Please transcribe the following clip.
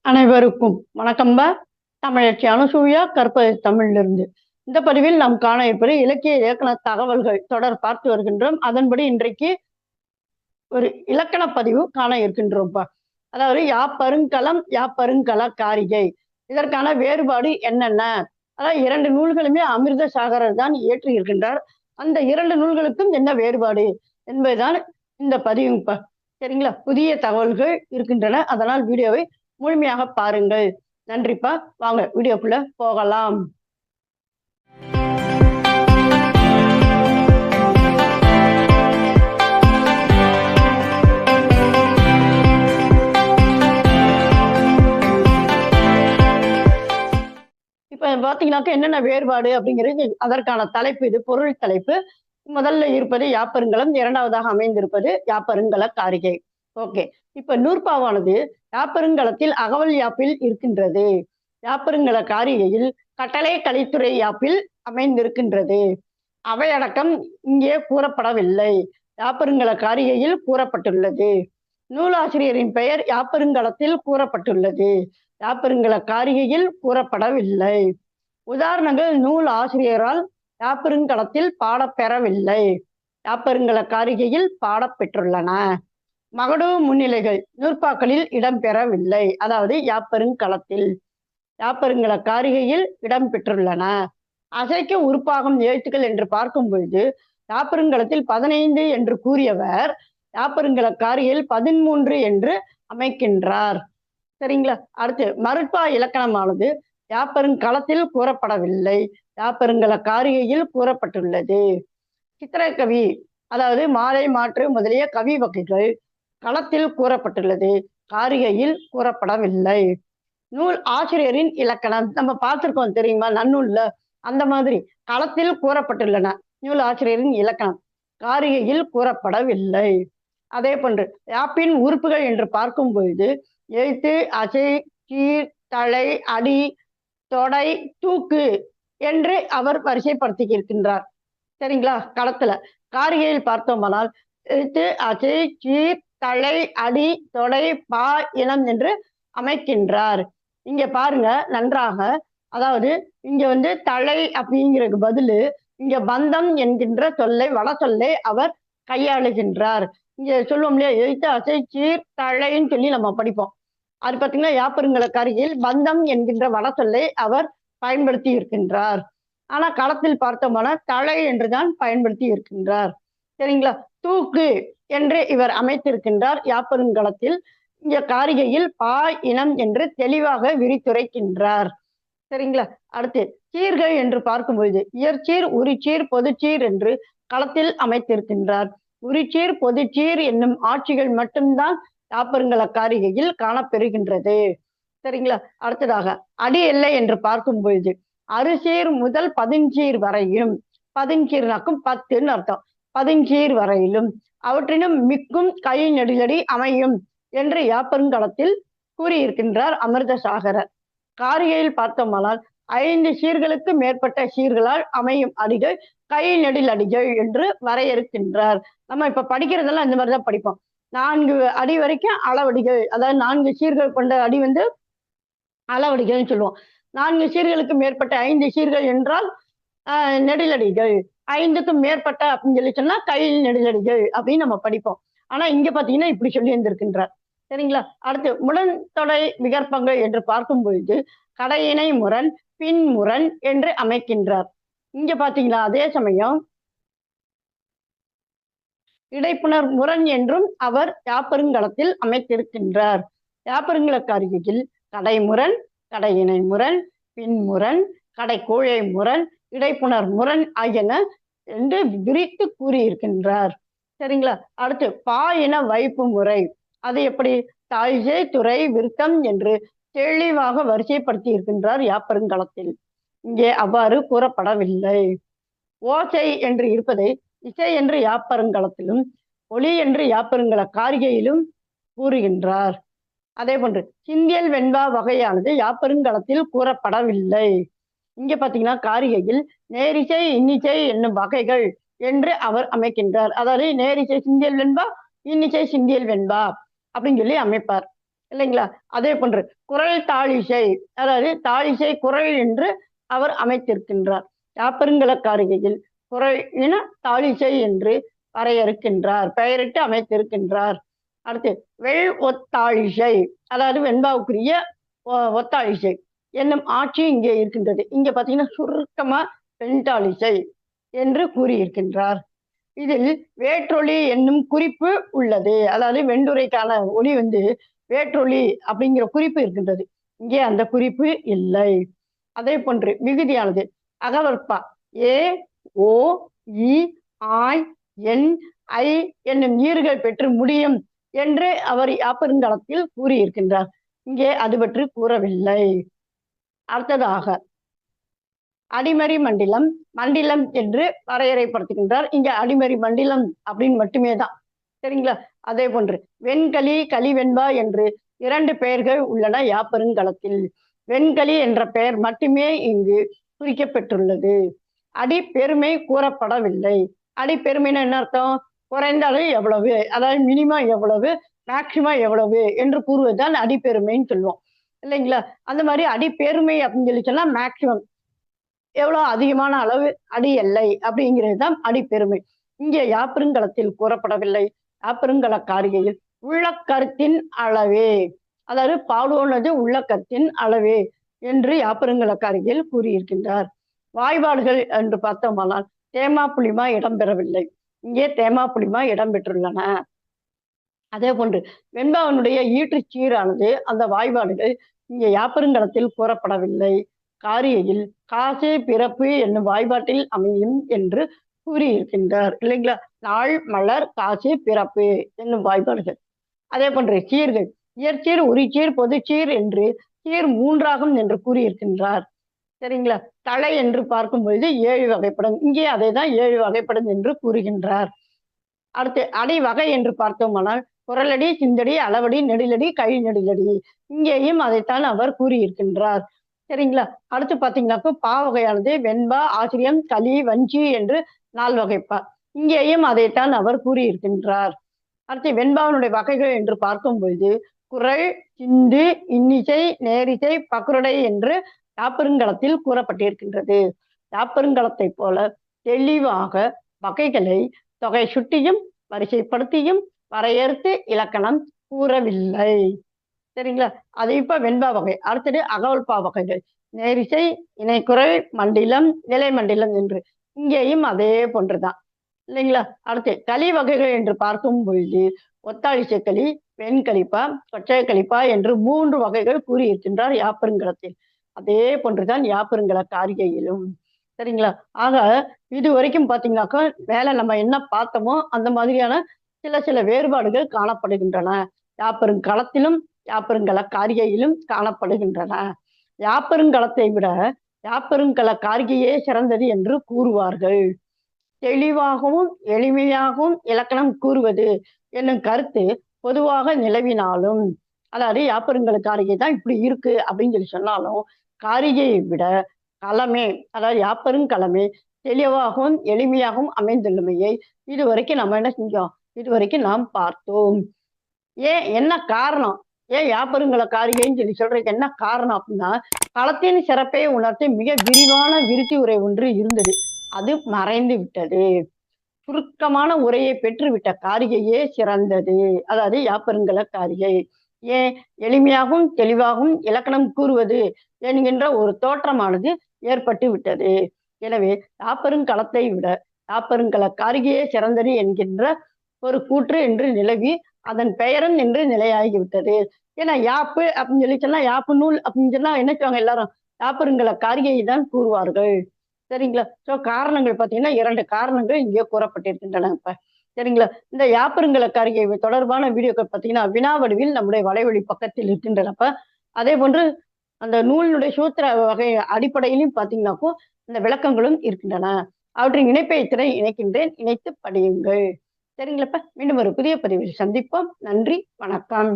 அனைவருக்கும் வணக்கம்ப. தமிழச்சி அனுசூயா கற்பது தமிழிலிருந்து. இந்த பதிவில் நாம் காண இருப்பது இலக்கிய இலக்கண தகவல்கள் தொடர் பார்த்து வருகின்றோம். அதன்படி இன்றைக்கு ஒரு இலக்கண பதிவு காண இருக்கின்றோம்ப்பா. அதாவது யாப்பருங்கலம் யாப்பருங்கல காரிகை, இதற்கான வேறுபாடு என்னென்ன? அதாவது 2 நூல்களுமே அமிர்த சாகரர் தான் இயற்றி இருக்கின்றார். அந்த 2 நூல்களுக்கும் என்ன வேறுபாடு என்பதுதான் இந்த பதிவுப்பா. சரிங்களா? புதிய தகவல்கள் இருக்கின்றன, அதனால் வீடியோவை முழுமையாக பாருங்கள். நன்றிப்பா. வாங்க வீடியோக்குள்ள போகலாம். இப்ப பாத்தீங்கன்னாக்க என்னென்ன வேறுபாடு அப்படிங்கிறது அதற்கான தலைப்பு, இது பொருள் தலைப்பு. முதல்ல இருப்பது யாப்பருங்கலம், இரண்டாவதாக அமைந்திருப்பது யாப்பருங்கல காரிகை. ஓகே. இப்ப நூற்பாவானது யாப்பருங்கலத்தில் அகவல் யாப்பில் இருக்கின்றது. யாப்பருங்கல காரிகையில் கட்டளை கலித்துறை யாப்பில் அமைந்திருக்கின்றது. அவையடக்கம் இங்கே கூறப்படவில்லை, யாப்பருங்கல காரிகையில் கூறப்பட்டுள்ளது. நூலாசிரியரின் பெயர் யாப்பருங்கலத்தில் கூறப்பட்டுள்ளது, யாப்பருங்கல காரிகையில் கூறப்படவில்லை. உதாரணங்கள் நூல் ஆசிரியரால் யாப்பருங்கலத்தில் பாடப்பெறவில்லை, யாப்பருங்கல காரிகையில் பாடப்பெற்றுள்ளன. மகடு முன்னிலைகள் நூற்பாக்களில் இடம்பெறவில்லை, அதாவது யாப்பருங்கலத்தில். யாப்பருங்கல காரிகையில் இடம்பெற்றுள்ளன. அசைக்க உருப்பாகும் எழுத்துக்கள் என்று பார்க்கும் பொழுது யாப்பருங்கலத்தில் 15 என்று கூறியவர் யாப்பருங்கல காரிகையில் 13 என்று அமைக்கின்றார். சரிங்களா? அடுத்து மருட்பா இலக்கணமானது யாப்பருங்கலத்தில் கூறப்படவில்லை, யாப்பருங்கல காரிகையில் கூறப்பட்டுள்ளது. சித்திரக்கவி, அதாவது மாலை மாற்று முதலிய கவி வகைகள் களத்தில் கூறப்பட்டுள்ளது, காரிகையில் கூறப்படவில்லை. நூல் ஆசிரியரின் இலக்கணம் நம்ம பார்த்திருக்கோம் தெரியுமா, நன்னூல்ல. அந்த மாதிரி களத்தில் கூறப்பட்டுள்ளன நூல் ஆசிரியரின் இலக்கணம், காரிகையில் கூறப்படவில்லை. அதே போன்று யாப்பின் உறுப்புகள் என்று பார்க்கும் பொழுது எழுத்து, அசை, கீழ், தலை, அடி, தொடை, தூக்கு என்று அவர் வரிசைப்படுத்தி இருக்கின்றார். சரிங்களா? களத்துல. காரிகையில் பார்த்தோமானால் எழுத்து, அசை, கீழ், தலை, அடி, தொடை, பா, இனம் என்று அமைக்கின்றார். இங்க பாருங்க நன்றாக. அதாவது இங்க தலை அப்படிங்கிறதுக்கு பதிலு இங்க பந்தம் என்கின்ற சொல்லை, வட சொல்லை அவர் கையாளுகின்றார். இங்க சொல்லுவோம் இல்லையா, எழுத்து, அசை, சீர், தழைன்னு சொல்லி நம்ம படிப்போம். அது பார்த்தீங்கன்னா யாப்பருங்கல காரிகையில் பந்தம் என்கின்ற வட சொல்லை அவர் பயன்படுத்தி இருக்கின்றார். ஆனா களத்தில் பார்த்தோம்னா தலை என்றுதான் பயன்படுத்தி இருக்கின்றார். சரிங்களா? தூக்கு என்று இவர் அமைத்திருக்கின்றார் யாப்பருங்கலத்தில். இங்க காரிகையில் பா, இனம் என்று தெளிவாக விரித்துரைக்கின்றார். சரிங்களா? அடுத்து சீர்கள் என்று பார்க்கும்பொழுது இயற்சீர், உரிச்சீர், பொதுச்சீர் என்று களத்தில் அமைத்திருக்கின்றார். உரிச்சீர், பொதுச்சீர் என்னும் ஆட்சிகள் மட்டும்தான் யாப்பருங்கல காரிகையில் காணப்பெறுகின்றது. சரிங்களா? அடுத்ததாக அடி எல்லை என்று பார்க்கும் பொழுது அறுசீர் முதல் பதிஞ்சீர் வரையிலும், பதிஞ்சீர்னாக்கும் 10ன்னு அர்த்தம், பதிஞ்சீர் வரையிலும் அவற்றினும் மிக்கும் கை நெடிலடி அமையும் என்று யாப்பருங்கலத்தில் கூறியிருக்கின்றார் அமிர்த சாகரர். காரிகையில் பார்த்தோமானால் 5 சீர்களுக்கு மேற்பட்ட சீர்களால் அமையும் அடிகள் கை நெடில் அடிகள் என்று வரையறுக்கின்றார். நம்ம இப்ப படிக்கிறதெல்லாம் இந்த மாதிரிதான் படிப்போம். 4 அடி வரைக்கும் அளவடிகள், அதாவது 4 சீர்கள் கொண்ட அடி அளவடிகள்னு சொல்லுவோம். 4 சீர்களுக்கு மேற்பட்ட 5 சீர்கள் என்றால் நெடிலடிகள், 5க்கும் மேற்பட்ட அப்படின்னு சொல்லி சொன்னா கை நெடிலடிகள் அப்படின்னு நம்ம படிப்போம். ஆனா இங்க பாத்தீங்கன்னா இப்படி சொல்லி இருந்திருக்கின்றார். சரிங்களா? அடுத்து முரண் தொடை விகற்பங்கள் என்று பார்க்கும் பொழுது கடையினை முரண், பின் முரண் என்று அமைக்கின்றார். இங்க பாத்தீங்களா அதே சமயம் இடைப்புணர் முரண் என்றும் அவர் யாப்பருங்கலத்தில் அமைத்திருக்கின்றார். யாப்பருங்கல காரிகையில் கடைமுரண், கடையினை முரண், பின்முரண், கடை கோழை முரண், இடைப்புணர் முரண் ஆகியன என்று விரித்து கூறியிருக்கின்றார். சரிங்களா? அடுத்து பாயின வைப்பு முறை, அது எப்படி தாழ்சை, துறை, விருத்தம் என்று தெளிவாக வரிசைப்படுத்தி இருக்கின்றார் யாப்பருங்கலத்தில். இங்கே அவ்வாறு கூறப்படவில்லை. ஓசை என்று இருப்பதை இசை என்று யாப்பருங்கலத்திலும், ஒளி என்று யாப்பருங்கல காரிகையிலும் கூறுகின்றார். அதே போன்று சிந்தியல் வெண்பா வகையானது யாப்பருங்கலத்தில் கூறப்படவில்லை. இங்க பாத்தீங்கன்னா காரிகையில் நேரிசை, இன்னிசை என்னும் வகைகள் என்று அவர் அமைக்கின்றார். அதாவது நேரிசை சிந்தியல் வெண்பா, இன்னிசை சிந்தியல் வெண்பா அப்படின்னு சொல்லி அமைப்பார். இல்லைங்களா? அதே போன்று குறள் தாழிசை, அதாவது தாழிசை குறள் என்று அவர் அமைத்திருக்கின்றார். யாப்பருங்கலக்காரிகையில் குறள் என தாழிசை என்று வரையறுக்கின்றார், பெயரிட்டு அமைத்திருக்கின்றார். அடுத்து வெள் ஒத்தாழிசை, அதாவது வெண்பாவுக்குரிய ஒத்தாழிசை என்னும் ஆட்சி இங்கே இருக்கின்றது. இங்க பாத்தீங்கன்னா சுருக்கமா வெண்தாழிசை என்று கூறியிருக்கின்றார். இதில் வேற்றொலி என்னும் குறிப்பு உள்ளது. அதாவது வெண்டுரைக்கான ஒலி வேற்றொலி அப்படிங்கிற குறிப்பு இருக்கின்றது. இங்கே அந்த குறிப்பு இல்லை. அதே போன்று விகுதியானது அகவற்பா ஏ ஓ இ ஆய் என் ஐ என்னும் ஈறுகள் பெற்று முடியும் என்று அவர் யாப்பருங்கலத்தில் கூறியிருக்கின்றார். இங்கே அது பற்றி கூறவில்லை. அடுத்ததாக அடிமறி மண்டிலம், மண்டிலம் என்று வரையறைப்படுத்துகின்றார். இங்க அடிமறி மண்டிலம் அப்படின்னு மட்டுமே தான். சரிங்களா? அதே போன்று வெண்களி கலிவெண்பா என்று 2 பெயர்கள் உள்ளன யாப்பருங்கலத்தில். வெண்களி என்ற பெயர் மட்டுமே இங்கு குறிக்கப்பெற்றுள்ளது. அடிப்பெருமை கூறப்படவில்லை. அடிப்பெருமைன்னு என்ன அர்த்தம்? குறைந்த அளவு எவ்வளவு, அதாவது மினிமம் எவ்வளவு, மேக்சிமம் எவ்வளவு என்று கூறுவதுதான் அடிப்பெருமைன்னு சொல்லுவோம், இல்லைங்களா? அந்த மாதிரி அடிப்பெருமை அப்படின்னு சொல்லி சொன்னா மேக்சிமம் எவ்வளவு அதிகமான அளவு அடி எல்லை அப்படிங்கிறது தான் அடிப்பெருமை. இங்கே யாப்பருங்கலத்தில் கூறப்படவில்லை. யாப்பருங்கல காரிகையில் உள்ள கருத்தின் அளவே, அதாவது பாடுவனது உள்ள கருத்தின் அளவே என்று யாப்பருங்கல காரிகையில் கூறியிருக்கின்றார். வாய்பாடுகள் என்று பார்த்தோமானால் தேமா புளிமா இடம்பெறவில்லை. இங்கே தேமா புளிமா இடம்பெற்றுள்ளன. அதே போன்று வெண்பாவனுடைய ஈற்று சீரானது அந்த வாய்பாடுகள் இங்கே யாப்பருங்கலத்தில் கூறப்படவில்லை. காரிகையில் காசு பிறப்பு என்னும் வாய்பாட்டில் அமையும் என்று கூறியிருக்கின்றார், இல்லைங்களா? நாள் மலர் காசு பிறப்பு என்னும் வாய்பாடுகள். அதே போன்று சீர்கள் இயற்சீர் உரிச்சீர் பொதுச்சீர் என்று சீர் 3ஆகும் என்று கூறியிருக்கின்றார். சரிங்களா? தலை என்று பார்க்கும் பொழுது 7 வகைப்படும். இங்கே அதை தான் 7 வகைப்படும் என்று கூறுகின்றார். அடுத்து அடை வகை என்று பார்த்தோமானால் குரலடி, சிந்தடி, அளவடி, நெடிலடி, கழி நெடிலடி. இங்கேயும் அதைத்தான் அவர் கூறியிருக்கின்றார். சரிங்களா? அடுத்து பாத்தீங்கன்னாக்கா பாவகையானது வெண்பா, ஆசிரியம், களி, வஞ்சி என்று 4 வகைப்பா. இங்கேயும் அதைத்தான் அவர் கூறியிருக்கின்றார். அடுத்து வெண்பாவனுடைய வகைகள் என்று பார்க்கும் பொழுது குறள், சிந்து, இன்னிசை, நேரிசை, பக்குரடை என்று யாப்பருங்கலத்தில் கூறப்பட்டிருக்கின்றது. யாப்பருங்கலத்தை போல தெளிவாக வகைகளை தொகை சுட்டியும் வரிசைப்படுத்தியும் வரையறுத்து இலக்கணம் கூறவில்லை. சரிங்களா? அது இப்ப வெண்பா வகை. அடுத்தது அகவல்பா வகைகள் நேரிசை, இணைக்குறள், மண்டிலம், நிலை மண்டிலம் என்று இங்கேயும் அதே போன்றுதான், இல்லைங்களா? அடுத்து களி வகைகள் என்று பார்க்கும் பொழுது ஒத்தாழிசை களி, வெண்கலிப்பா, கொச்சை கலிப்பா என்று 3 வகைகள் கூறியிருக்கின்றார் யாப்பருங்கலத்தில். அதே போன்றுதான் யாப்பருங்கல காரிகையிலும். சரிங்களா? ஆக இது வரைக்கும் பாத்தீங்கன்னாக்கா மேல நம்ம என்ன பார்த்தோமோ அந்த மாதிரியான சில வேறுபாடுகள் காணப்படுகின்றன. யாப்பருங்கலத்திலும் யாப்பருங்கல காரிகையிலும் காணப்படுகின்றன. யாப்பருங்கலத்தை விட யாப்பருங்கல காரிகையே சிறந்தது என்று கூறுவார்கள். தெளிவாகவும் எளிமையாகவும் இலக்கணம் கூறுவது என்னும் கருத்து பொதுவாக நிலவினாலும், அதாவது யாப்பருங்கல காரிகை தான் இப்படி இருக்கு அப்படின்னு சொல்லி சொன்னாலும், காரிகையை விட களமே, அதாவது யாப்பருங்கலமே தெளிவாகவும் எளிமையாகவும் அமைந்துள்ளமையை இதுவரைக்கும் நம்ம என்ன செஞ்சோம்? இதுவரைக்கும் நாம் பார்த்தோம். என்ன காரணம்? ஏன் யாப்பருங்கல காரிகைன்னு சொல்லி சொல்றதுக்கு என்ன காரணம் அப்படின்னா, களத்தின் சிறப்பை உணர்த்தி மிக விரிவான விருத்தி உரை ஒன்று இருந்தது. அது மறைந்து விட்டது. சுருக்கமான உரையை பெற்றுவிட்ட காரிகையே சிறந்தது. அதாவது யாப்பருங்கல காரிகை. ஏன் எளிமையாகவும் தெளிவாகவும் இலக்கணம் கூறுவது என்கின்ற ஒரு தோற்றமானது ஏற்பட்டு விட்டது. எனவே யாப்பருங்கலத்தை விட யாப்பருங்கல காரிகையே சிறந்தது என்கின்ற ஒரு கூற்று என்று நிலவி அதன் பெயரும் என்று நிலையாகிவிட்டது. ஏன்னா யாப்பு அப்படின்னு சொல்லி சொன்னா யாப்பு நூல் அப்படின்னு சொன்னா என்ன செய்வாங்க எல்லாரும்? யாப்பருங்கல காரிகையை தான் கூறுவார்கள். சரிங்களா? சோ காரணங்கள் பாத்தீங்கன்னா 2 காரணங்கள் இங்கே கூறப்பட்டிருக்கின்றன. இப்ப சரிங்களா? இந்த யாப்பருங்கல காரிகை தொடர்பான வீடியோக்கள் பாத்தீங்கன்னா வினா வடிவில் நம்முடைய வலைவழி பக்கத்தில் இருக்கின்றனப்ப. அதே போன்று அந்த நூலினுடைய சூத்திர வகை அடிப்படையிலும் பாத்தீங்கன்னாக்கோ இந்த விளக்கங்களும் இருக்கின்றன. அவற்றின் இணைப்பை இணைக்கின்றேன், இணைத்து படியுங்கள். சரிங்களாப்ப? மீண்டும் ஒரு புதிய பதிவில் சந்திப்போம். நன்றி, வணக்கம்.